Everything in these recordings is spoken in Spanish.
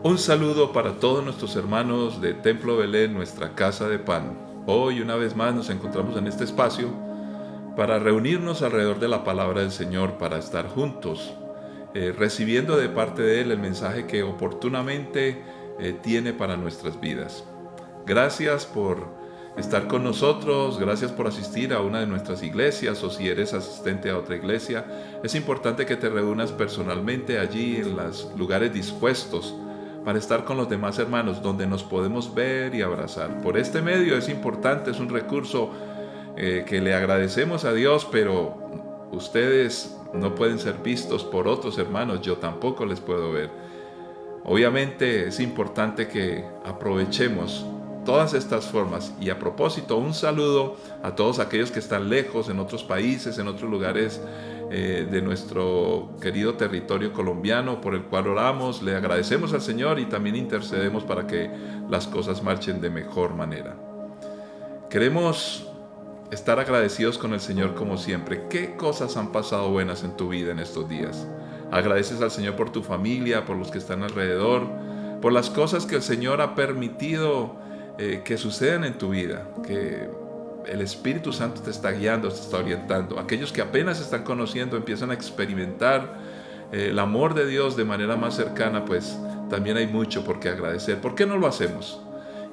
Un saludo para todos nuestros hermanos de Templo Belén, nuestra casa de pan. Hoy una vez más nos encontramos en este espacio para reunirnos alrededor de la palabra del Señor, para estar juntos, recibiendo de parte de Él el mensaje que oportunamente tiene para nuestras vidas. Gracias por estar con nosotros, gracias por asistir a una de nuestras iglesias, o si eres asistente a otra iglesia, es importante que te reúnas personalmente allí en los lugares dispuestos para estar con los demás hermanos, donde nos podemos ver y abrazar. Por este medio es importante, es un recurso que le agradecemos a Dios, pero ustedes no pueden ser vistos por otros hermanos, yo tampoco les puedo ver. Obviamente es importante que aprovechemos todas estas formas. Y a propósito, un saludo a todos aquellos que están lejos, en otros países, en otros lugares de nuestro querido territorio colombiano, por el cual oramos, le agradecemos al Señor y también intercedemos para que las cosas marchen de mejor manera. Queremos estar agradecidos con el Señor como siempre. ¿Qué cosas han pasado buenas en tu vida en estos días? Agradeces al Señor por tu familia, por los que están alrededor, por las cosas que el Señor ha permitido que sucedan en tu vida, que el Espíritu Santo te está guiando, te está orientando. Aquellos que apenas están conociendo, empiezan a experimentar el amor de Dios de manera más cercana, pues también hay mucho por qué agradecer. ¿Por qué no lo hacemos?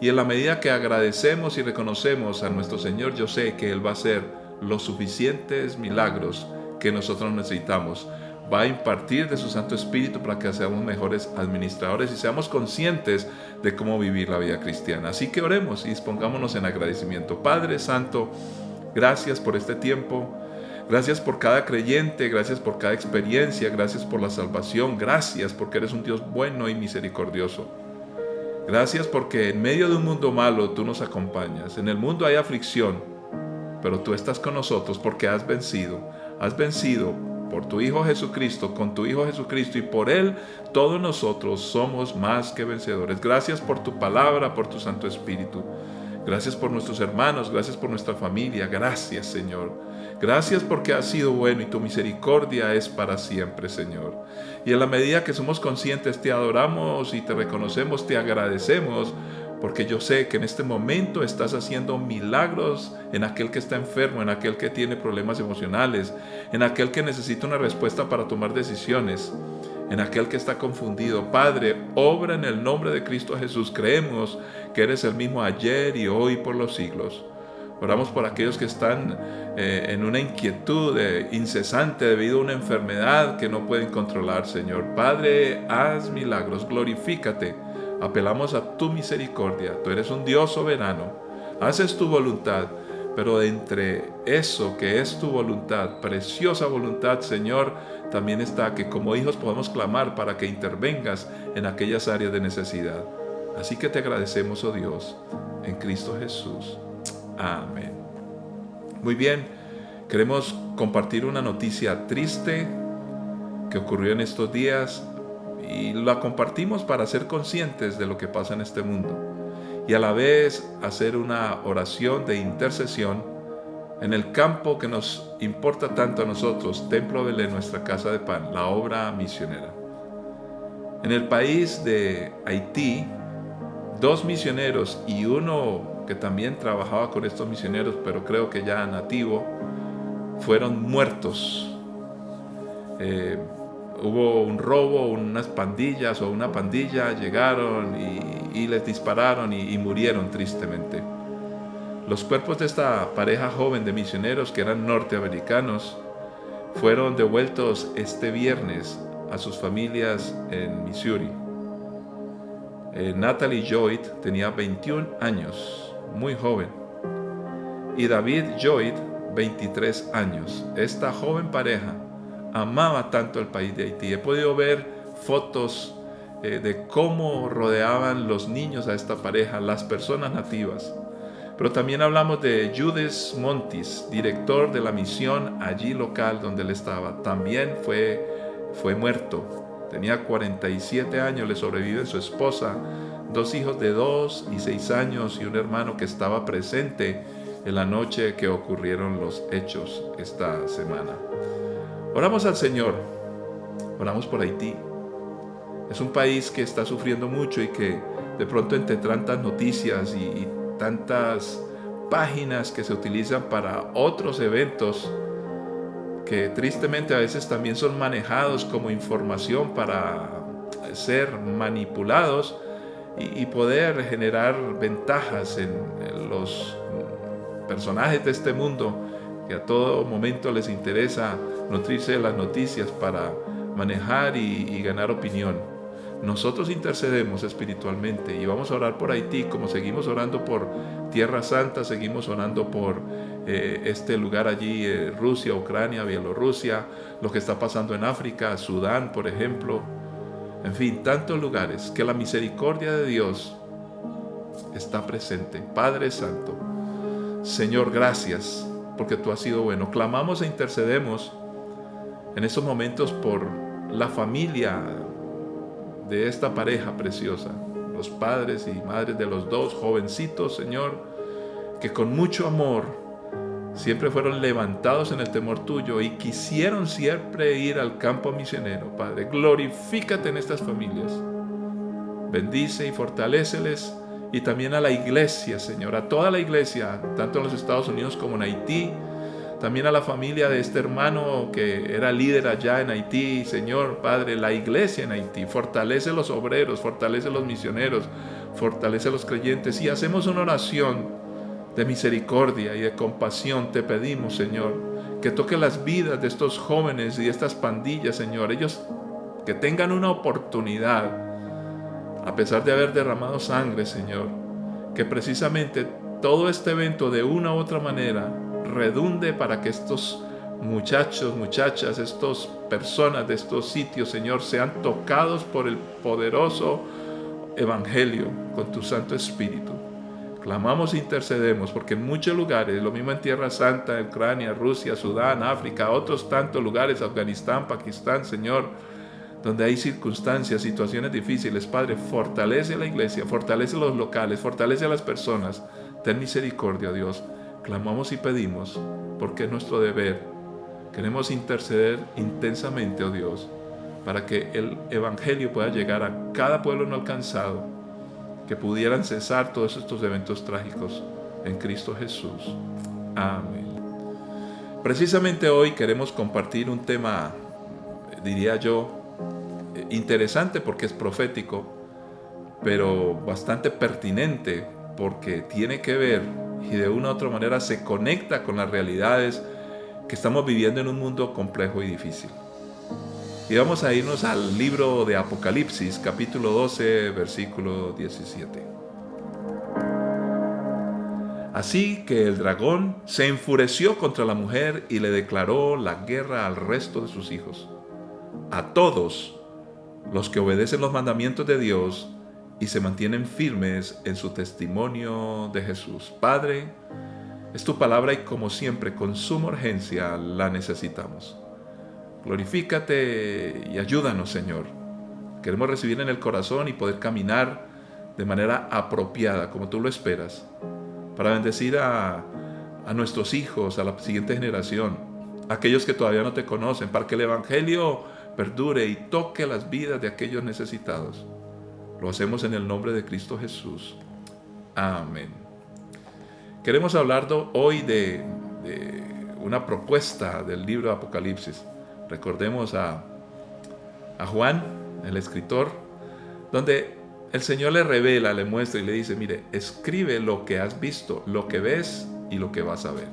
Y en la medida que agradecemos y reconocemos a nuestro Señor, yo sé que Él va a hacer los suficientes milagros que nosotros necesitamos. Va a impartir de su Santo Espíritu para que seamos mejores administradores y seamos conscientes de cómo vivir la vida cristiana. Así que oremos y dispongámonos en agradecimiento. Padre Santo, gracias por este tiempo. Gracias por cada creyente, gracias por cada experiencia, gracias por la salvación, gracias porque eres un Dios bueno y misericordioso. Gracias porque en medio de un mundo malo tú nos acompañas. En el mundo hay aflicción, pero tú estás con nosotros porque has vencido. Has vencido por tu Hijo Jesucristo, con tu Hijo Jesucristo, y por Él todos nosotros somos más que vencedores. Gracias por tu palabra, por tu Santo Espíritu. Gracias por nuestros hermanos, gracias por nuestra familia. Gracias, Señor. Gracias porque has sido bueno y tu misericordia es para siempre, Señor. Y en la medida que somos conscientes, te adoramos y te reconocemos, te agradecemos, porque yo sé que en este momento estás haciendo milagros en aquel que está enfermo, en aquel que tiene problemas emocionales, en aquel que necesita una respuesta para tomar decisiones, en aquel que está confundido. Padre, obra en el nombre de Cristo Jesús. Creemos que eres el mismo ayer y hoy por los siglos. Oramos por aquellos que están en una inquietud incesante debido a una enfermedad que no pueden controlar, Señor. Padre, haz milagros, glorifícate. Apelamos a tu misericordia. Tú eres un Dios soberano. Haces tu voluntad. Pero entre eso que es tu voluntad, preciosa voluntad, Señor, también está que como hijos podamos clamar para que intervengas en aquellas áreas de necesidad. Así que te agradecemos, oh Dios, en Cristo Jesús. Amén. Muy bien, queremos compartir una noticia triste que ocurrió en estos días y la compartimos para ser conscientes de lo que pasa en este mundo y a la vez hacer una oración de intercesión en el campo que nos importa tanto a nosotros, Templo Belén, nuestra casa de pan, la obra misionera. En el país de Haití, 2 misioneros y uno que también trabajaba con estos misioneros, pero creo que ya nativo, fueron muertos. Hubo un robo, unas pandillas o una pandilla llegaron y les dispararon y murieron tristemente. Los cuerpos de esta pareja joven de misioneros que eran norteamericanos fueron devueltos este viernes a sus familias en Missouri. Natalie Lloyd tenía 21 años, muy joven, y David Lloyd, 23 años. Esta joven pareja amaba tanto el país de Haití. He podido ver fotos de cómo rodeaban los niños a esta pareja, las personas nativas. Pero también hablamos de Judith Montis, director de la misión allí local donde él estaba. También fue muerto. Tenía 47 años, le sobrevive su esposa, 2 hijos de 2 y 6 años y un hermano que estaba presente en la noche que ocurrieron los hechos esta semana. Oramos al Señor, oramos por Haití. Es un país que está sufriendo mucho y que de pronto entre tantas noticias y tantas páginas que se utilizan para otros eventos que tristemente a veces también son manejados como información para ser manipulados y poder generar ventajas en los personajes de este mundo que a todo momento les interesa nutrirse de las noticias para manejar y ganar opinión. Nosotros intercedemos espiritualmente y vamos a orar por Haití, como seguimos orando por Tierra Santa, seguimos orando por este lugar allí, Rusia, Ucrania, Bielorrusia, lo que está pasando en África, Sudán, por ejemplo. En fin, tantos lugares que la misericordia de Dios está presente. Padre Santo, Señor, gracias porque tú has sido bueno. Clamamos e intercedemos en estos momentos por la familia de esta pareja preciosa, los padres y madres de los dos jovencitos, Señor, que con mucho amor siempre fueron levantados en el temor tuyo y quisieron siempre ir al campo misionero. Padre, glorifícate en estas familias, bendice y fortaléceles, y también a la iglesia, Señor, a toda la iglesia, tanto en los Estados Unidos como en Haití, también a la familia de este hermano que era líder allá en Haití. Señor, Padre, la iglesia en Haití, fortalece los obreros, fortalece los misioneros, fortalece los creyentes, y hacemos una oración de misericordia y de compasión. Te pedimos, Señor, que toque las vidas de estos jóvenes y de estas pandillas, Señor, ellos que tengan una oportunidad, a pesar de haber derramado sangre, Señor, que precisamente todo este evento de una u otra manera redunde para que estos muchachos, muchachas, estas personas de estos sitios, Señor, sean tocados por el poderoso Evangelio con tu Santo Espíritu. Clamamos e intercedemos porque en muchos lugares, lo mismo en Tierra Santa, Ucrania, Rusia, Sudán, África, otros tantos lugares, Afganistán, Pakistán, Señor, donde hay circunstancias, situaciones difíciles, Padre, fortalece a la iglesia, fortalece a los locales, fortalece a las personas. Ten misericordia, Dios. Clamamos y pedimos, porque es nuestro deber. Queremos interceder intensamente, oh Dios, para que el Evangelio pueda llegar a cada pueblo no alcanzado, que pudieran cesar todos estos eventos trágicos en Cristo Jesús. Amén. Precisamente hoy queremos compartir un tema, diría yo, interesante porque es profético, pero bastante pertinente porque tiene que ver y de una u otra manera se conecta con las realidades que estamos viviendo en un mundo complejo y difícil. Y vamos a irnos al libro de Apocalipsis, capítulo 12, versículo 17. Así que el dragón se enfureció contra la mujer y le declaró la guerra al resto de sus hijos, a todos los que obedecen los mandamientos de Dios y se mantienen firmes en su testimonio de Jesús. Padre, es tu palabra y como siempre, con suma urgencia la necesitamos. Glorifícate y ayúdanos, Señor. Queremos recibir en el corazón y poder caminar de manera apropiada, como tú lo esperas, para bendecir a nuestros hijos, a la siguiente generación, a aquellos que todavía no te conocen, para que el Evangelio perdure y toque las vidas de aquellos necesitados. Lo hacemos en el nombre de Cristo Jesús. Amén. Queremos hablar hoy de una propuesta del libro de Apocalipsis. Recordemos a Juan, el escritor, donde el Señor le revela, le muestra y le dice: mire, escribe lo que has visto, lo que ves y lo que vas a ver.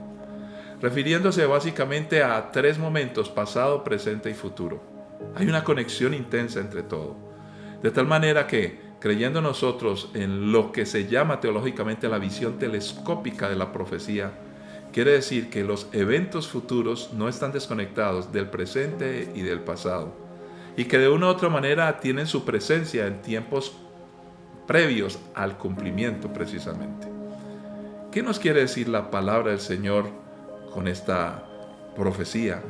Refiriéndose básicamente a tres momentos: pasado, presente y futuro. Hay una conexión intensa entre todo. De tal manera que, creyendo nosotros en lo que se llama teológicamente la visión telescópica de la profecía, quiere decir que los eventos futuros no están desconectados del presente y del pasado, y que de una u otra manera tienen su presencia en tiempos previos al cumplimiento precisamente. ¿Qué nos quiere decir la palabra del Señor con esta profecía?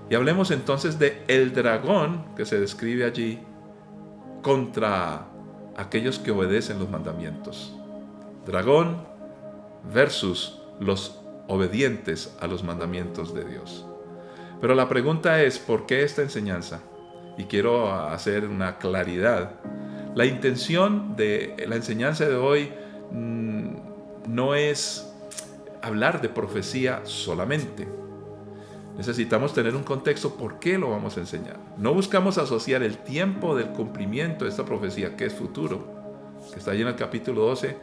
Y hablemos entonces de el dragón que se describe allí contra aquellos que obedecen los mandamientos. Dragón versus los obedientes a los mandamientos de Dios. Pero la pregunta es, ¿por qué esta enseñanza? y quiero hacer una claridad. La intención de la enseñanza de hoy no es hablar de profecía solamente. Necesitamos tener un contexto por qué lo vamos a enseñar. No buscamos asociar el tiempo del cumplimiento de esta profecía, que es futuro, que está allí en el capítulo 12.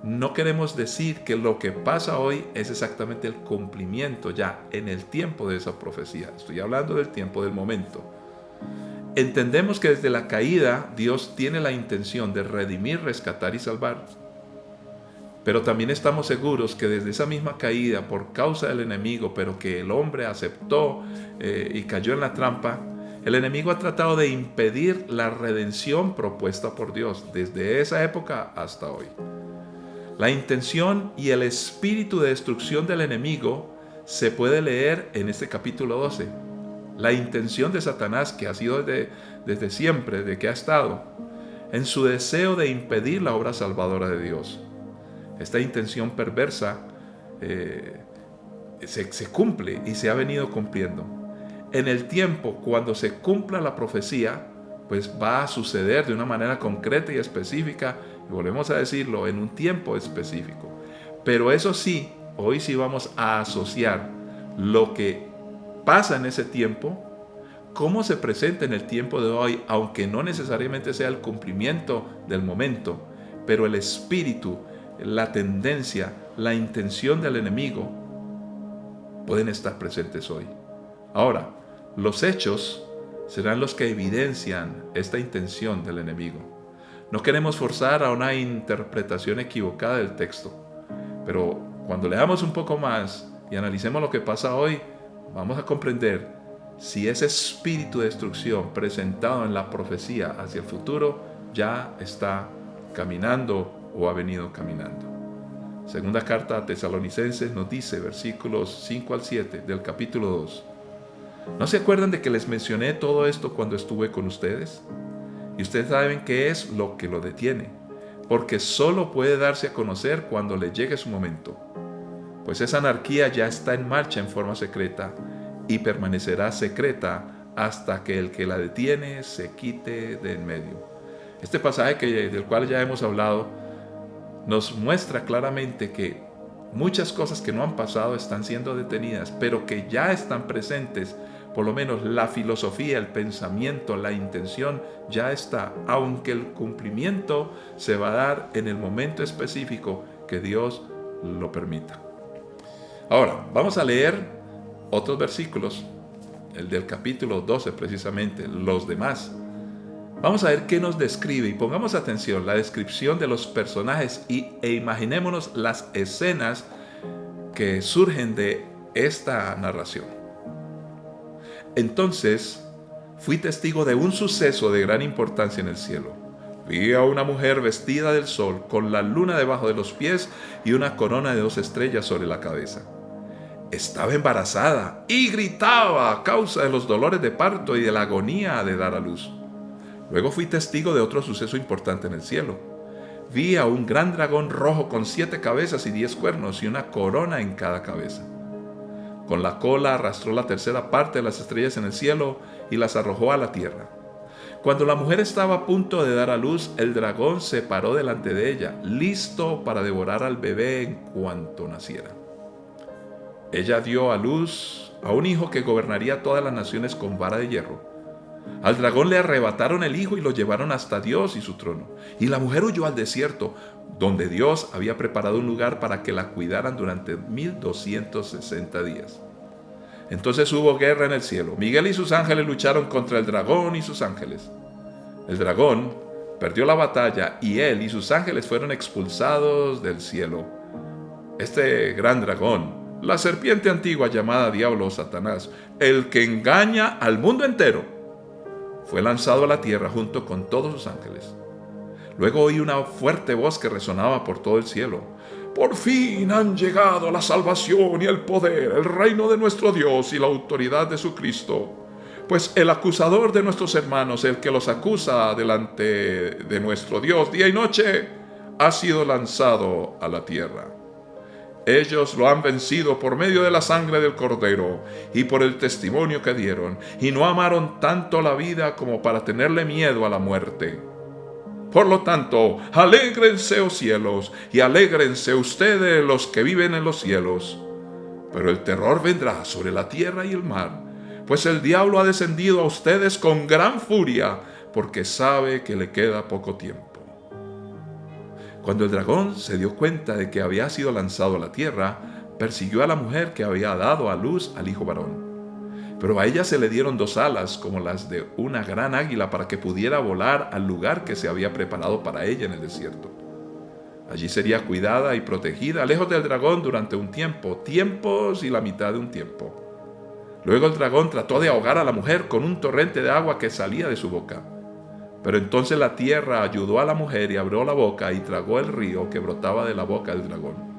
No queremos decir que lo que pasa hoy es exactamente el cumplimiento ya en el tiempo de esa profecía. Estoy hablando del tiempo del momento. Entendemos que desde la caída Dios tiene la intención de redimir, rescatar y salvar. Pero también estamos seguros que desde esa misma caída, por causa del enemigo, pero que el hombre aceptó y cayó en la trampa, el enemigo ha tratado de impedir la redención propuesta por Dios desde esa época hasta hoy. La intención y el espíritu de destrucción del enemigo se puede leer en este capítulo 12. La intención de Satanás, que ha sido desde siempre, desde que ha estado, en su deseo de impedir la obra salvadora de Dios. Esta intención perversa se cumple y se ha venido cumpliendo. En el tiempo, cuando se cumpla la profecía, pues va a suceder de una manera concreta y específica, y volvemos a decirlo, en un tiempo específico. Pero eso sí, hoy sí vamos a asociar lo que pasa en ese tiempo, cómo se presenta en el tiempo de hoy, aunque no necesariamente sea el cumplimiento del momento, pero el espíritu, la tendencia, la intención del enemigo pueden estar presentes hoy. Ahora, los hechos serán los que evidencian esta intención del enemigo. No queremos forzar a una interpretación equivocada del texto, pero cuando leamos un poco más y analicemos lo que pasa hoy, vamos a comprender si ese espíritu de destrucción presentado en la profecía hacia el futuro ya está caminando o ha venido caminando. Segunda carta a Tesalonicenses nos dice, versículos 5 al 7 del capítulo 2. ¿No se acuerdan de que les mencioné todo esto cuando estuve con ustedes? Y ustedes saben qué es lo que lo detiene, porque solo puede darse a conocer cuando le llegue su momento. Pues esa anarquía ya está en marcha en forma secreta y permanecerá secreta hasta que el que la detiene se quite de en medio. Este pasaje del cual ya hemos hablado nos muestra claramente que muchas cosas que no han pasado están siendo detenidas, pero que ya están presentes. Por lo menos la filosofía, el pensamiento, la intención ya está, aunque el cumplimiento se va a dar en el momento específico que Dios lo permita. Ahora, vamos a leer otros versículos, el del capítulo 12 precisamente, los demás. Vamos a ver qué nos describe y pongamos atención la descripción de los personajes e imaginémonos las escenas que surgen de esta narración. Entonces, fui testigo de un suceso de gran importancia en el cielo. Vi a una mujer vestida del sol, con la luna debajo de los pies y una corona de 2 estrellas sobre la cabeza. Estaba embarazada y gritaba a causa de los dolores de parto y de la agonía de dar a luz. Luego fui testigo de otro suceso importante en el cielo. Vi a un gran dragón rojo con 7 cabezas y 10 cuernos y una corona en cada cabeza. Con la cola arrastró la tercera parte de las estrellas en el cielo y las arrojó a la tierra. Cuando la mujer estaba a punto de dar a luz, el dragón se paró delante de ella, listo para devorar al bebé en cuanto naciera. Ella dio a luz a un hijo que gobernaría todas las naciones con vara de hierro. Al dragón le arrebataron el hijo y lo llevaron hasta Dios y su trono. Y la mujer huyó al desierto, donde Dios había preparado un lugar para que la cuidaran durante 1260 días. Entonces hubo guerra en el cielo. Miguel y sus ángeles lucharon contra el dragón y sus ángeles. El dragón perdió la batalla y él y sus ángeles fueron expulsados del cielo. Este gran dragón, la serpiente antigua llamada Diablo o Satanás, el que engaña al mundo entero, fue lanzado a la tierra junto con todos sus ángeles. Luego oí una fuerte voz que resonaba por todo el cielo. Por fin han llegado la salvación y el poder, el reino de nuestro Dios y la autoridad de su Cristo. Pues el acusador de nuestros hermanos, el que los acusa delante de nuestro Dios día y noche, ha sido lanzado a la tierra. ellos lo han vencido por medio de la sangre del Cordero y por el testimonio que dieron, y no amaron tanto la vida como para tenerle miedo a la muerte. Por lo tanto, alégrense, oh cielos, y alégrense ustedes los que viven en los cielos. Pero el terror vendrá sobre la tierra y el mar, pues el diablo ha descendido a ustedes con gran furia, porque sabe que le queda poco tiempo. Cuando el dragón se dio cuenta de que había sido lanzado a la tierra, persiguió a la mujer que había dado a luz al hijo varón. Pero a ella se le dieron 2 alas como las de una gran águila para que pudiera volar al lugar que se había preparado para ella en el desierto. Allí sería cuidada y protegida, lejos del dragón durante un tiempo, tiempos y la mitad de un tiempo. Luego el dragón trató de ahogar a la mujer con un torrente de agua que salía de su boca. Pero entonces la tierra ayudó a la mujer y abrió la boca y tragó el río que brotaba de la boca del dragón.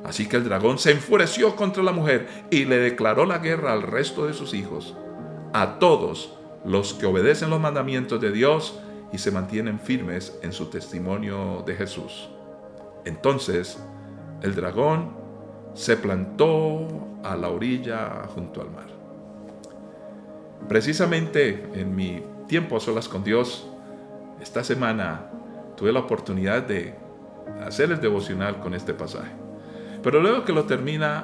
Así que el dragón se enfureció contra la mujer y le declaró la guerra al resto de sus hijos, a todos los que obedecen los mandamientos de Dios y se mantienen firmes en su testimonio de Jesús. Entonces el dragón se plantó a la orilla junto al mar. Precisamente en mi tiempo a solas con Dios, esta semana tuve la oportunidad de hacer el devocional con este pasaje. Pero luego que lo termino,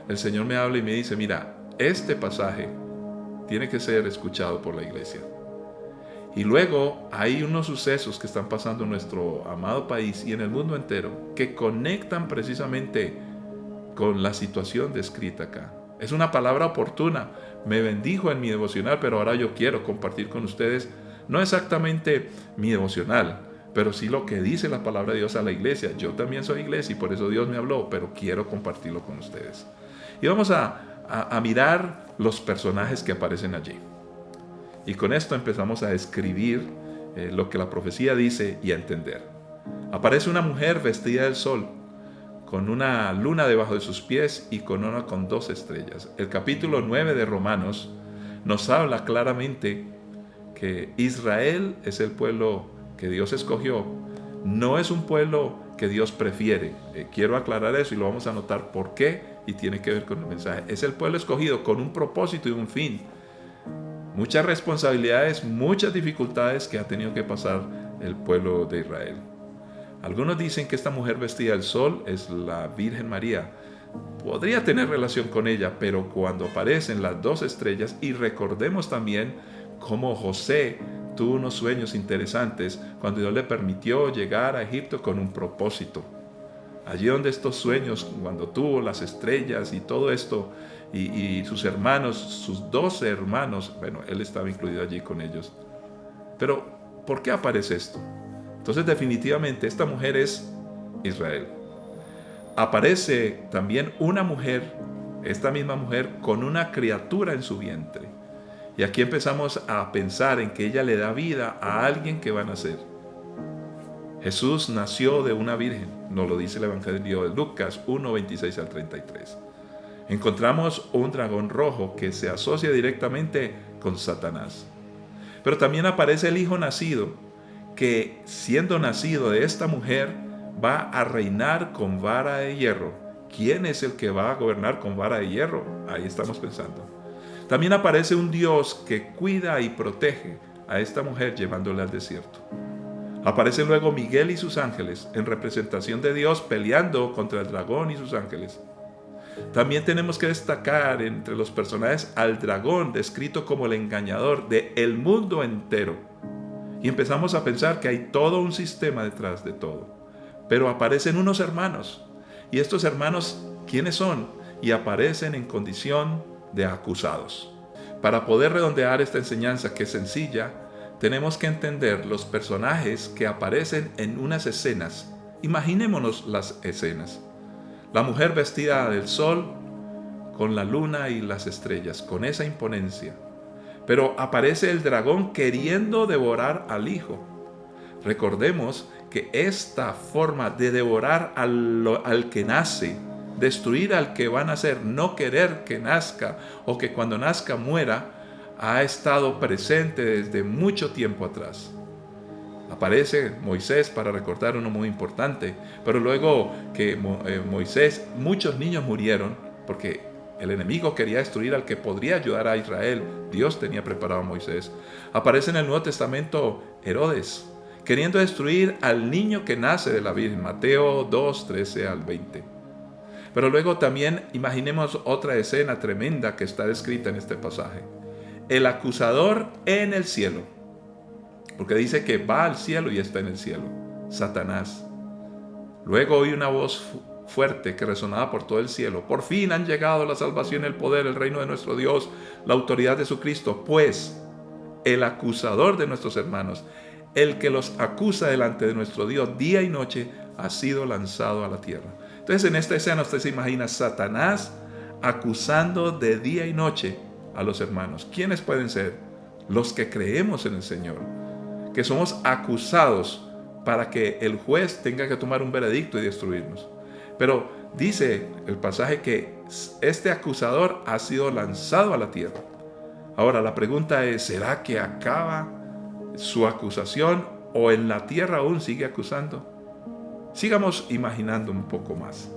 el Señor me habla y me dice, mira, este pasaje tiene que ser escuchado por la iglesia. Y luego hay unos sucesos que están pasando en nuestro amado país y en el mundo entero que conectan precisamente con la situación descrita acá. Es una palabra oportuna, me bendijo en mi devocional, pero ahora yo quiero compartir con ustedes, no exactamente mi devocional, pero sí lo que dice la palabra de Dios a la iglesia. Yo también soy iglesia y por eso Dios me habló, pero quiero compartirlo con ustedes. Y vamos a mirar los personajes que aparecen allí. Y con esto empezamos a escribir lo que la profecía dice y a entender. Aparece una mujer vestida del sol, con una luna debajo de sus pies y con 2 estrellas. El capítulo 9 de Romanos nos habla claramente que Israel es el pueblo que Dios escogió, no es un pueblo que Dios prefiere. Quiero aclarar eso y lo vamos a notar por qué y tiene que ver con el mensaje. Es el pueblo escogido con un propósito y un fin. Muchas responsabilidades, muchas dificultades que ha tenido que pasar el pueblo de Israel. Algunos dicen que esta mujer vestida del sol es la Virgen María. Podría tener relación con ella, pero cuando aparecen las 2 estrellas, y recordemos también cómo José tuvo unos sueños interesantes cuando Dios le permitió llegar a Egipto con un propósito. Allí donde estos sueños, cuando tuvo las estrellas y todo esto, y sus hermanos, sus 12 hermanos, bueno, él estaba incluido allí con ellos. Pero, ¿por qué aparece esto? Entonces, definitivamente, esta mujer es Israel. Aparece también una mujer, esta misma mujer, con una criatura en su vientre. Y aquí empezamos a pensar en que ella le da vida a alguien que va a nacer. Jesús nació de una virgen, nos lo dice el Evangelio de Lucas 1, 26 al 33. Encontramos un dragón rojo que se asocia directamente con Satanás. Pero también aparece el hijo nacido, que siendo nacido de esta mujer, va a reinar con vara de hierro. ¿Quién es el que va a gobernar con vara de hierro? Ahí estamos pensando. También aparece un Dios que cuida y protege a esta mujer llevándola al desierto. Aparecen luego Miguel y sus ángeles en representación de Dios peleando contra el dragón y sus ángeles. También tenemos que destacar entre los personajes al dragón descrito como el engañador del mundo entero. Y empezamos a pensar que hay todo un sistema detrás de todo. Pero aparecen unos hermanos. ¿Y estos hermanos quiénes son? Y aparecen en condición de acusados. Para poder redondear esta enseñanza que es sencilla, tenemos que entender los personajes que aparecen en unas escenas. Imaginémonos las escenas. La mujer vestida del sol, con la luna y las estrellas, con esa imponencia. Pero aparece el dragón queriendo devorar al hijo. Recordemos que esta forma de devorar al que nace, destruir al que va a nacer, no querer que nazca o que cuando nazca muera, ha estado presente desde mucho tiempo atrás. Aparece Moisés para recordar uno muy importante, pero luego que Moisés, muchos niños murieron porque el enemigo quería destruir al que podría ayudar a Israel. Dios tenía preparado a Moisés. Aparece en el Nuevo Testamento Herodes, queriendo destruir al niño que nace de la Virgen, Mateo 2, 13 al 20. Pero luego también imaginemos otra escena tremenda que está descrita en este pasaje. El acusador en el cielo, porque dice que va al cielo y está en el cielo, Satanás. Luego oí una voz fuerte que resonaba por todo el cielo: por fin han llegado la salvación, el poder, el reino de nuestro Dios, la autoridad de su Cristo, pues el acusador de nuestros hermanos, el que los acusa delante de nuestro Dios día y noche, ha sido lanzado a la tierra. Entonces en esta escena usted se imagina Satanás acusando de día y noche a los hermanos. ¿Quiénes pueden ser? Los que creemos en el Señor, que somos acusados para que el juez tenga que tomar un veredicto y destruirnos. Pero dice el pasaje que este acusador ha sido lanzado a la tierra. Ahora la pregunta es, ¿será que acaba su acusación o en la tierra aún sigue acusando? Sigamos imaginando un poco más.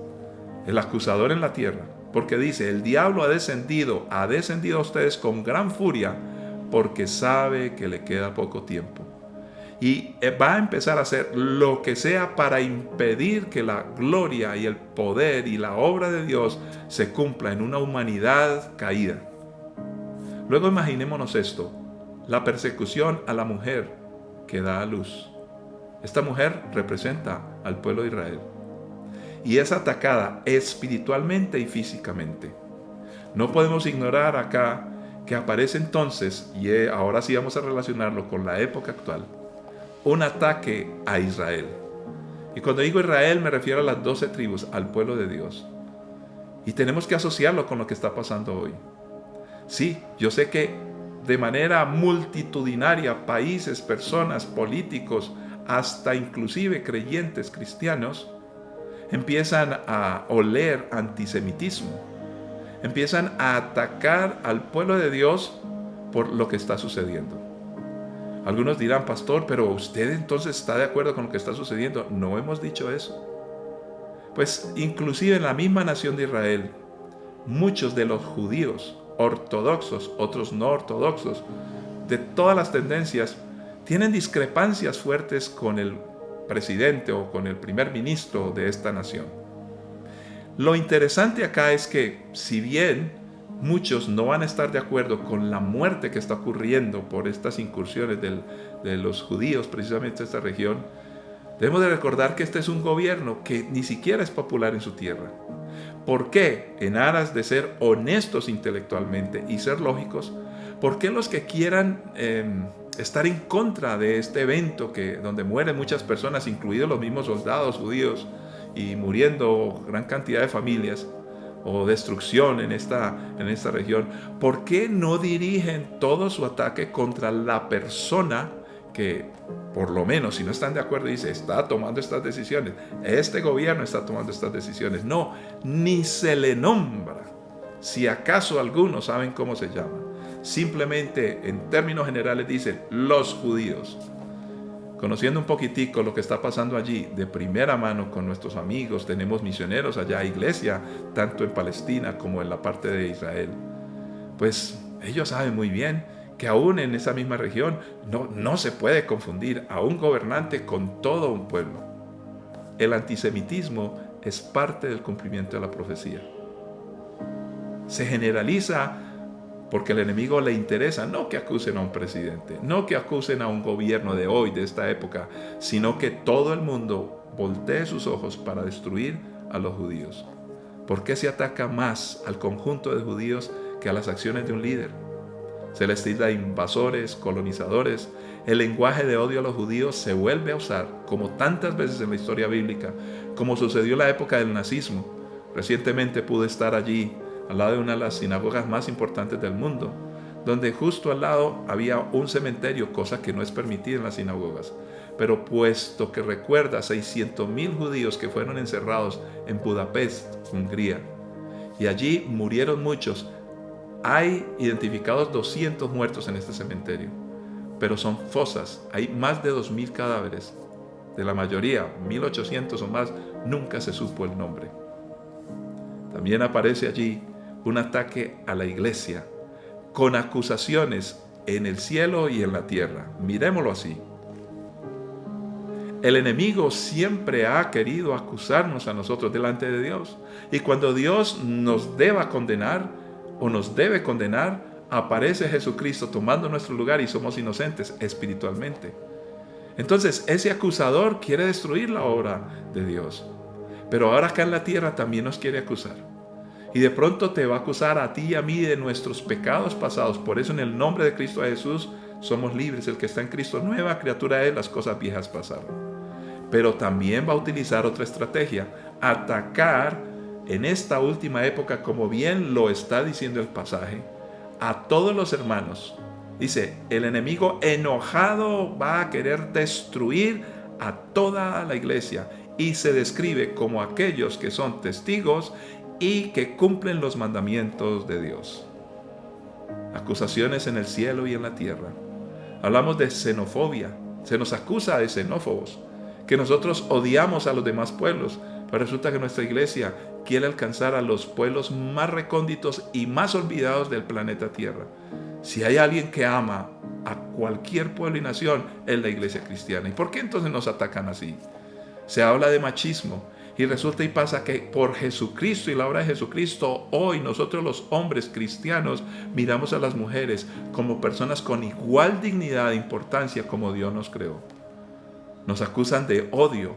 El acusador en la tierra, porque dice, el diablo ha descendido a ustedes con gran furia porque sabe que le queda poco tiempo. Y va a empezar a hacer lo que sea para impedir que la gloria y el poder y la obra de Dios se cumpla en una humanidad caída. Luego imaginémonos esto, la persecución a la mujer que da a luz. Esta mujer representa al pueblo de Israel y es atacada espiritualmente y físicamente. No podemos ignorar acá que aparece entonces, y ahora sí vamos a relacionarlo con la época actual, un ataque a Israel. Y cuando digo Israel me refiero a las 12 tribus, al pueblo de Dios. Y tenemos que asociarlo con lo que está pasando hoy. Sí, yo sé que de manera multitudinaria países, personas, políticos, hasta inclusive creyentes cristianos, empiezan a oler antisemitismo. Empiezan a atacar al pueblo de Dios por lo que está sucediendo. Algunos dirán, pastor, pero usted entonces está de acuerdo con lo que está sucediendo. No hemos dicho eso. Pues inclusive en la misma nación de Israel, muchos de los judíos ortodoxos, otros no ortodoxos, de todas las tendencias, tienen discrepancias fuertes con el presidente o con el primer ministro de esta nación. Lo interesante acá es que, si bien muchos no van a estar de acuerdo con la muerte que está ocurriendo por estas incursiones de los judíos, precisamente en esta región, debemos de recordar que este es un gobierno que ni siquiera es popular en su tierra. ¿Por qué? En aras de ser honestos intelectualmente y ser lógicos, ¿por qué los que quieran estar en contra de este evento donde mueren muchas personas, incluidos los mismos soldados judíos, y muriendo gran cantidad de familias, o destrucción en esta región, ¿por qué no dirigen todo su ataque contra la persona que, por lo menos, si no están de acuerdo, dice, está tomando estas decisiones, este gobierno está tomando estas decisiones? No, ni se le nombra, si acaso algunos saben cómo se llama. Simplemente, en términos generales, dicen los judíos. Conociendo un poquitico lo que está pasando allí de primera mano con nuestros amigos, tenemos misioneros allá, iglesia, tanto en Palestina como en la parte de Israel. Pues ellos saben muy bien que aún en esa misma región no se puede confundir a un gobernante con todo un pueblo. El antisemitismo es parte del cumplimiento de la profecía. Se generaliza porque al enemigo le interesa no que acusen a un presidente, no que acusen a un gobierno de hoy, de esta época, sino que todo el mundo voltee sus ojos para destruir a los judíos. ¿Por qué se ataca más al conjunto de judíos que a las acciones de un líder? Se les tilda invasores, colonizadores. El lenguaje de odio a los judíos se vuelve a usar, como tantas veces en la historia bíblica, como sucedió en la época del nazismo. Recientemente pude estar allí, al lado de una de las sinagogas más importantes del mundo, donde justo al lado había un cementerio, cosa que no es permitida en las sinagogas. Pero puesto que recuerda 600,000 judíos que fueron encerrados en Budapest, Hungría, y allí murieron muchos, hay identificados 200 muertos en este cementerio. pero son fosas. Hay más de 2000 cadáveres. De la mayoría, 1800 o más, nunca se supo el nombre. También aparece allí un ataque a la iglesia, con acusaciones en el cielo y en la tierra. Miremoslo así. El enemigo siempre ha querido acusarnos a nosotros delante de Dios. Y cuando Dios nos deba condenar o nos debe condenar, aparece Jesucristo tomando nuestro lugar y somos inocentes espiritualmente. Entonces ese acusador quiere destruir la obra de Dios. Pero ahora acá en la tierra también nos quiere acusar. Y de pronto te va a acusar a ti y a mí de nuestros pecados pasados. Por eso en el nombre de Cristo Jesús somos libres. El que está en Cristo, nueva criatura es, las cosas viejas pasaron. Pero también va a utilizar otra estrategia. Atacar en esta última época, como bien lo está diciendo el pasaje, a todos los hermanos. Dice, el enemigo enojado va a querer destruir a toda la iglesia. Y se describe como aquellos que son testigos y que cumplen los mandamientos de Dios. Acusaciones en el cielo y en la tierra. Hablamos de xenofobia. Se nos acusa de xenófobos, que nosotros odiamos a los demás pueblos, pero resulta que nuestra iglesia quiere alcanzar a los pueblos más recónditos y más olvidados del planeta Tierra. Si hay alguien que ama a cualquier pueblo y nación, es la iglesia cristiana. ¿Y por qué entonces nos atacan así? Se habla de machismo. Y resulta y pasa que por Jesucristo y la obra de Jesucristo, hoy nosotros los hombres cristianos miramos a las mujeres como personas con igual dignidad e importancia como Dios nos creó. Nos acusan de odio,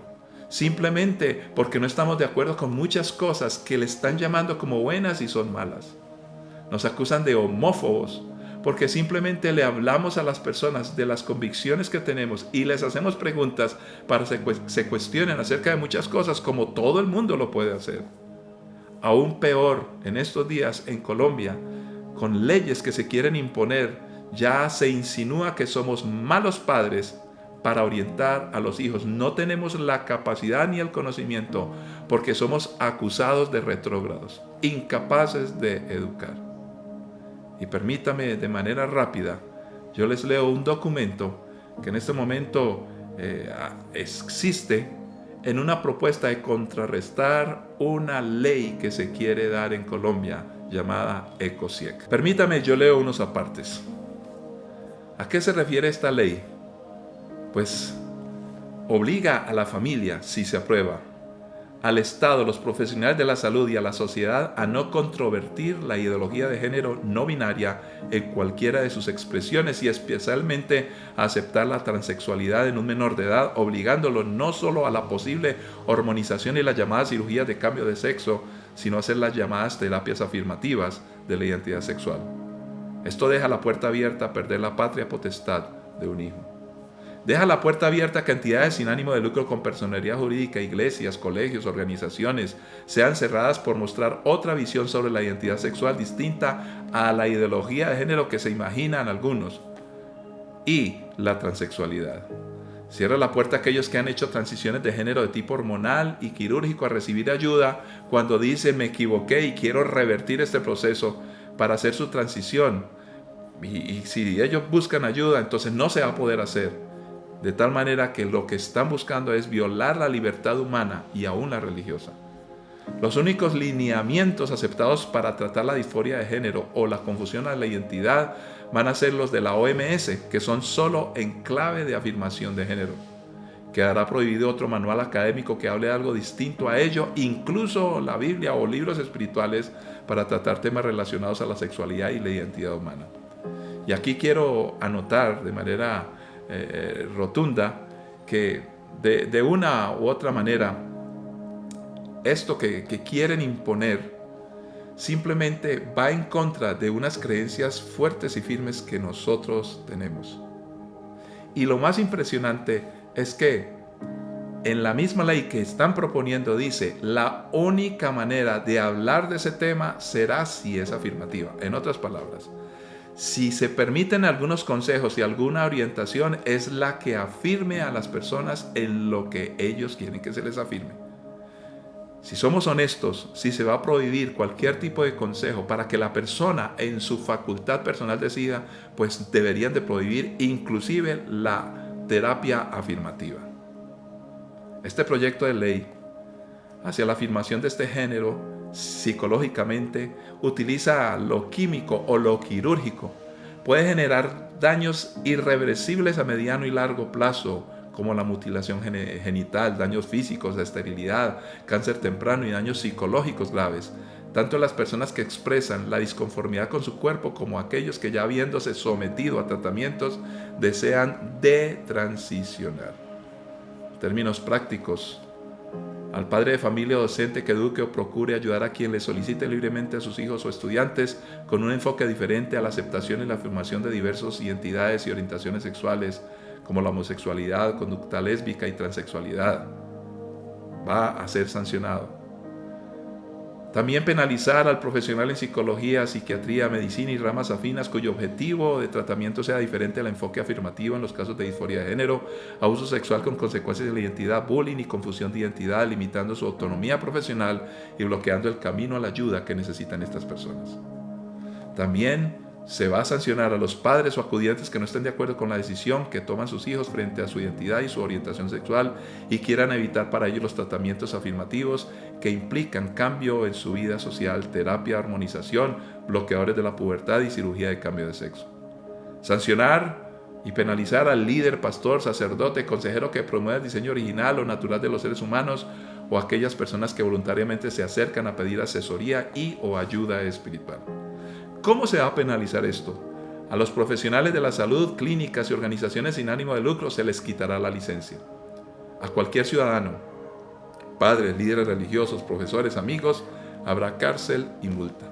simplemente porque no estamos de acuerdo con muchas cosas que le están llamando como buenas y son malas. Nos acusan de homófobos, porque simplemente le hablamos a las personas de las convicciones que tenemos y les hacemos preguntas para que se cuestionen acerca de muchas cosas como todo el mundo lo puede hacer. Aún peor, en estos días en Colombia, con leyes que se quieren imponer, ya se insinúa que somos malos padres para orientar a los hijos. No tenemos la capacidad ni el conocimiento porque somos acusados de retrógrados, incapaces de educar. Y permítame de manera rápida, yo les leo un documento que en este momento existe en una propuesta de contrarrestar una ley que se quiere dar en Colombia llamada ECOSIEC. Permítame, yo leo unos apartes. ¿A qué se refiere esta ley? Pues obliga a la familia, si se aprueba, al Estado, los profesionales de la salud y a la sociedad a no controvertir la ideología de género no binaria en cualquiera de sus expresiones y especialmente a aceptar la transexualidad en un menor de edad, obligándolo no solo a la posible hormonización y las llamadas cirugías de cambio de sexo, sino a hacer las llamadas terapias afirmativas de la identidad sexual. Esto deja la puerta abierta a perder la patria potestad de un hijo. Deja la puerta abierta a que entidades sin ánimo de lucro con personería jurídica, iglesias, colegios, organizaciones, sean cerradas por mostrar otra visión sobre la identidad sexual distinta a la ideología de género que se imaginan algunos. Y la transexualidad. Cierra la puerta a aquellos que han hecho transiciones de género de tipo hormonal y quirúrgico a recibir ayuda cuando dicen me equivoqué y quiero revertir este proceso para hacer su transición. Y si ellos buscan ayuda, entonces no se va a poder hacer. De tal manera que lo que están buscando es violar la libertad humana y aún la religiosa. Los únicos lineamientos aceptados para tratar la disforia de género o la confusión a la identidad van a ser los de la OMS, que son solo en clave de afirmación de género. Quedará prohibido otro manual académico que hable de algo distinto a ello, incluso la Biblia o libros espirituales para tratar temas relacionados a la sexualidad y la identidad humana. Y aquí quiero anotar de manera rotunda que de una u otra manera esto que quieren imponer simplemente va en contra de unas creencias fuertes y firmes que nosotros tenemos. Y lo más impresionante es que en la misma ley que están proponiendo dice la única manera de hablar de ese tema será si es afirmativa. En otras palabras, si se permiten algunos consejos y alguna orientación, es la que afirme a las personas en lo que ellos quieren que se les afirme. Si somos honestos, si se va a prohibir cualquier tipo de consejo para que la persona en su facultad personal decida, pues deberían de prohibir inclusive la terapia afirmativa. Este proyecto de ley hacia la afirmación de este género psicológicamente utiliza lo químico o lo quirúrgico. Puede generar daños irreversibles a mediano y largo plazo, como la mutilación genital, daños físicos, la esterilidad, cáncer temprano y daños psicológicos graves, tanto en las personas que expresan la disconformidad con su cuerpo como aquellos que, ya habiéndose sometido a tratamientos, desean detransicionar. En términos prácticos, al padre de familia o docente que eduque o procure ayudar a quien le solicite libremente a sus hijos o estudiantes con un enfoque diferente a la aceptación y la afirmación de diversas identidades y orientaciones sexuales, como la homosexualidad, conducta lésbica y transexualidad, va a ser sancionado. También penalizar al profesional en psicología, psiquiatría, medicina y ramas afinas cuyo objetivo de tratamiento sea diferente al enfoque afirmativo en los casos de disforia de género, abuso sexual con consecuencias de la identidad, bullying y confusión de identidad, limitando su autonomía profesional y bloqueando el camino a la ayuda que necesitan estas personas. También se va a sancionar a los padres o acudientes que no estén de acuerdo con la decisión que toman sus hijos frente a su identidad y su orientación sexual y quieran evitar para ello los tratamientos afirmativos que implican cambio en su vida social, terapia, armonización, bloqueadores de la pubertad y cirugía de cambio de sexo. Sancionar y penalizar al líder, pastor, sacerdote, consejero que promueve el diseño original o natural de los seres humanos o aquellas personas que voluntariamente se acercan a pedir asesoría y o ayuda espiritual. ¿Cómo se va a penalizar esto? A los profesionales de la salud, clínicas y organizaciones sin ánimo de lucro se les quitará la licencia. A cualquier ciudadano, padres, líderes religiosos, profesores, amigos, habrá cárcel y multa.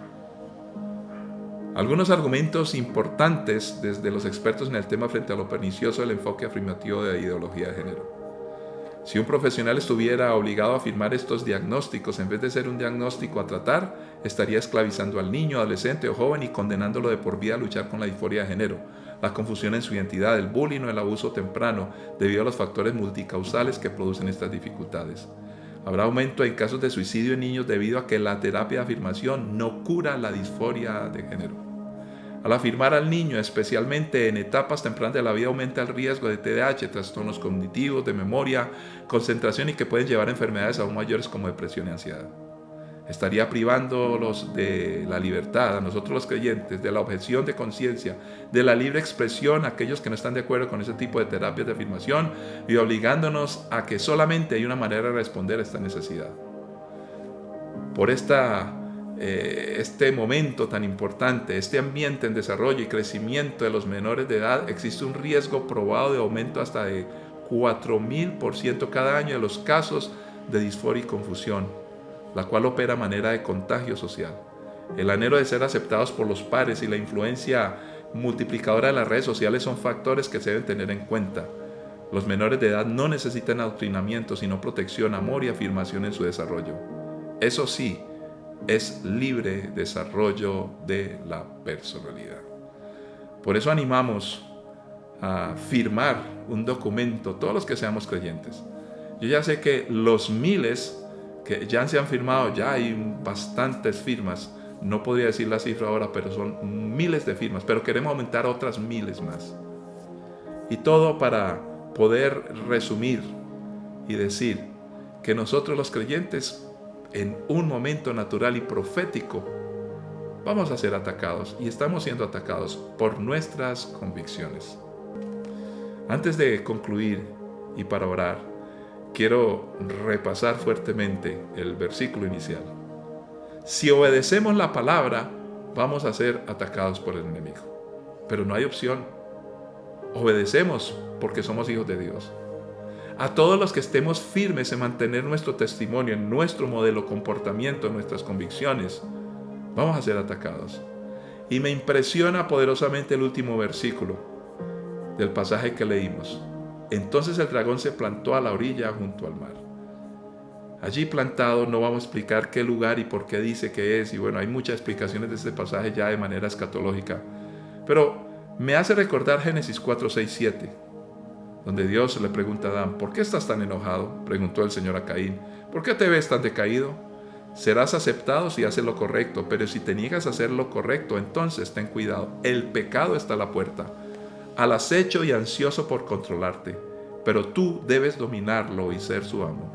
Algunos argumentos importantes desde los expertos en el tema frente a lo pernicioso del enfoque afirmativo de la ideología de género. Si un profesional estuviera obligado a afirmar estos diagnósticos en vez de ser un diagnóstico a tratar, estaría esclavizando al niño, adolescente o joven y condenándolo de por vida a luchar con la disforia de género, la confusión en su identidad, el bullying o el abuso temprano, debido a los factores multicausales que producen estas dificultades. Habrá aumento en casos de suicidio en niños debido a que la terapia de afirmación no cura la disforia de género. Al afirmar al niño, especialmente en etapas tempranas de la vida, aumenta el riesgo de TDAH, trastornos cognitivos, de memoria, concentración y que pueden llevar a enfermedades aún mayores como depresión y ansiedad. Estaría privándolos de la libertad, a nosotros los creyentes, de la objeción de conciencia, de la libre expresión a aquellos que no están de acuerdo con ese tipo de terapias de afirmación y obligándonos a que solamente hay una manera de responder a esta necesidad. Por este momento tan importante, este ambiente en desarrollo y crecimiento de los menores de edad, existe un riesgo probado de aumento hasta de 4.000% cada año de los casos de disforia y confusión, la cual opera a manera de contagio social. El anhelo de ser aceptados por los pares y la influencia multiplicadora de las redes sociales son factores que se deben tener en cuenta. Los menores de edad no necesitan adoctrinamiento, sino protección, amor y afirmación en su desarrollo. Eso sí, es libre desarrollo de la personalidad. Por eso animamos a firmar un documento, todos los que seamos creyentes. Yo ya sé que los miles que ya se han firmado, ya hay bastantes firmas, no podría decir la cifra ahora, pero son miles de firmas, pero queremos aumentar otras miles más. Y todo para poder resumir y decir que nosotros los creyentes, en un momento natural y profético, vamos a ser atacados y estamos siendo atacados por nuestras convicciones. Antes de concluir y para orar, quiero repasar fuertemente el versículo inicial. Si obedecemos la palabra, vamos a ser atacados por el enemigo. Pero no hay opción. Obedecemos porque somos hijos de Dios. A todos los que estemos firmes en mantener nuestro testimonio, en nuestro modelo, comportamiento, en nuestras convicciones, vamos a ser atacados. Y me impresiona poderosamente el último versículo del pasaje que leímos. Entonces el dragón se plantó a la orilla junto al mar. Allí plantado, no vamos a explicar qué lugar y por qué dice que es, y bueno, hay muchas explicaciones de este pasaje ya de manera escatológica, pero me hace recordar Génesis 4, 6, 7. donde Dios le pregunta a Adán: ¿por qué estás tan enojado?, preguntó el Señor a Caín. ¿Por qué te ves tan decaído? Serás aceptado si haces lo correcto, pero si te niegas a hacer lo correcto, entonces ten cuidado. El pecado está a la puerta, al acecho y ansioso por controlarte, pero tú debes dominarlo y ser su amo.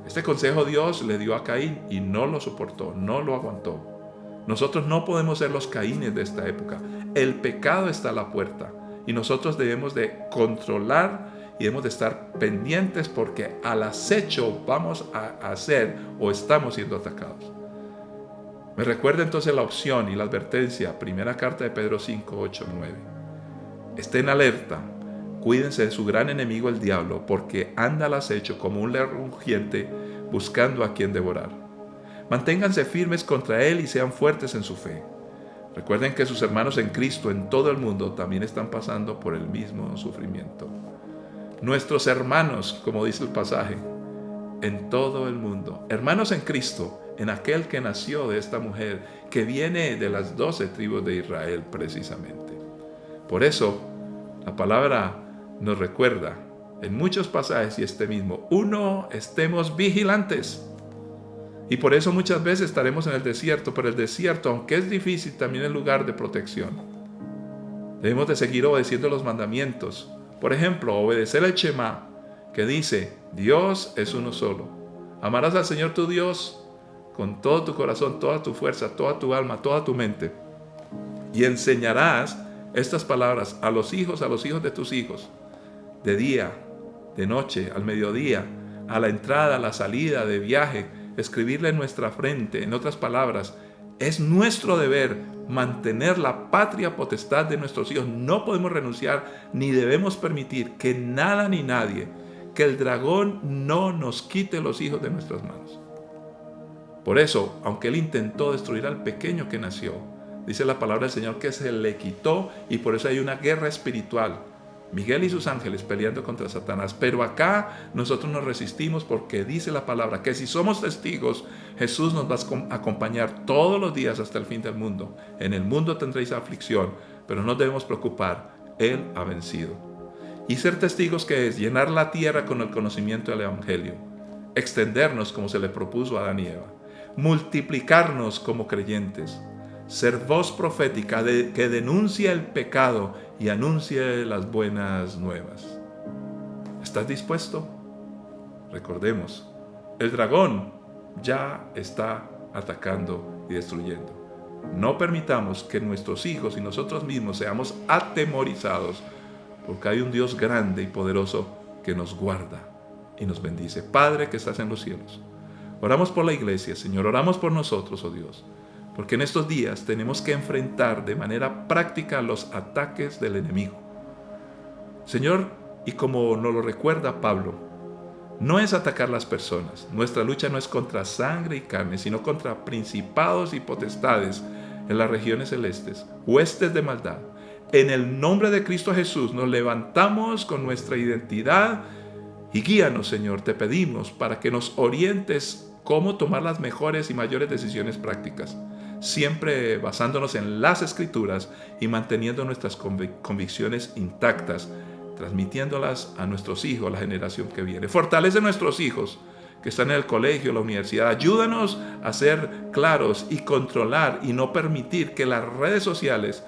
Este consejo Dios le dio a Caín y no lo soportó, no lo aguantó. Nosotros no podemos ser los Caínes de esta época. El pecado está a la puerta y nosotros debemos de controlar y debemos de estar pendientes, porque al acecho vamos a ser o estamos siendo atacados. Me recuerda entonces la opción y la advertencia, primera carta de Pedro 5, 8, 9. Estén alerta, cuídense de su gran enemigo el diablo, porque anda al acecho como un león rugiente buscando a quien devorar. Manténganse firmes contra él y sean fuertes en su fe. Recuerden que sus hermanos en Cristo en todo el mundo también están pasando por el mismo sufrimiento. Nuestros hermanos, como dice el pasaje, en todo el mundo. Hermanos en Cristo, en aquel que nació de esta mujer, que viene de las 12 tribus de Israel precisamente. Por eso, la palabra nos recuerda en muchos pasajes, y este mismo: uno, estemos vigilantes. Y por eso muchas veces estaremos en el desierto, pero el desierto, aunque es difícil, también es lugar de protección. Debemos de seguir obedeciendo los mandamientos. Por ejemplo, obedecer el Shema, que dice: Dios es uno solo. Amarás al Señor tu Dios con todo tu corazón, toda tu fuerza, toda tu alma, toda tu mente. Y enseñarás estas palabras a los hijos de tus hijos, de día, de noche, al mediodía, a la entrada, a la salida, de viaje, escribirle en nuestra frente. En otras palabras, es nuestro deber mantener la patria potestad de nuestros hijos. No podemos renunciar ni debemos permitir que nada ni nadie, que el dragón no nos quite los hijos de nuestras manos. Por eso, aunque él intentó destruir al pequeño que nació, dice la palabra del Señor que se le quitó, y por eso hay una guerra espiritual. Miguel y sus ángeles peleando contra Satanás. Pero acá nosotros nos resistimos, porque dice la palabra que si somos testigos, Jesús nos va a acompañar todos los días hasta el fin del mundo. En el mundo tendréis aflicción, pero no debemos preocupar. Él ha vencido. Y ser testigos, ¿qué es? Llenar la tierra con el conocimiento del Evangelio. Extendernos como se le propuso a Adán y Eva. Multiplicarnos como creyentes. Ser voz profética que denuncie el pecado y anuncie las buenas nuevas. ¿Estás dispuesto? Recordemos, el dragón ya está atacando y destruyendo. No permitamos que nuestros hijos y nosotros mismos seamos atemorizados, porque hay un Dios grande y poderoso que nos guarda y nos bendice. Padre que estás en los cielos, oramos por la iglesia, Señor, oramos por nosotros, oh Dios, porque en estos días tenemos que enfrentar de manera práctica los ataques del enemigo. Señor, y como nos lo recuerda Pablo, no es atacar las personas. Nuestra lucha no es contra sangre y carne, sino contra principados y potestades en las regiones celestes, huestes de maldad. En el nombre de Cristo Jesús nos levantamos con nuestra identidad y guíanos, Señor, te pedimos, para que nos orientes cómo tomar las mejores y mayores decisiones prácticas, siempre basándonos en las Escrituras y manteniendo nuestras convicciones intactas, transmitiéndolas a nuestros hijos, la generación que viene. Fortalece a nuestros hijos que están en el colegio, la universidad. Ayúdanos a ser claros y controlar y no permitir que las redes sociales,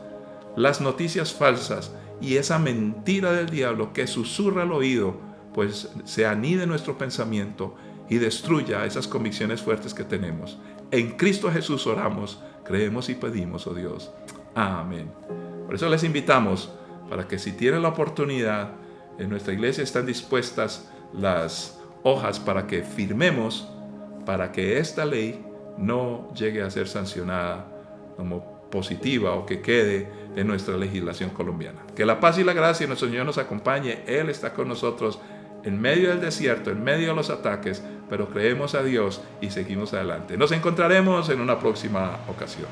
las noticias falsas y esa mentira del diablo que susurra al oído, pues se anide en nuestro pensamiento y destruya esas convicciones fuertes que tenemos. En Cristo Jesús oramos, creemos y pedimos, oh Dios. Amén. Por eso les invitamos para que, si tienen la oportunidad, en nuestra iglesia están dispuestas las hojas para que firmemos, para que esta ley no llegue a ser sancionada como positiva o que quede en nuestra legislación colombiana. Que la paz y la gracia de nuestro Señor nos acompañe. Él está con nosotros en medio del desierto, en medio de los ataques, pero creemos a Dios y seguimos adelante. Nos encontraremos en una próxima ocasión.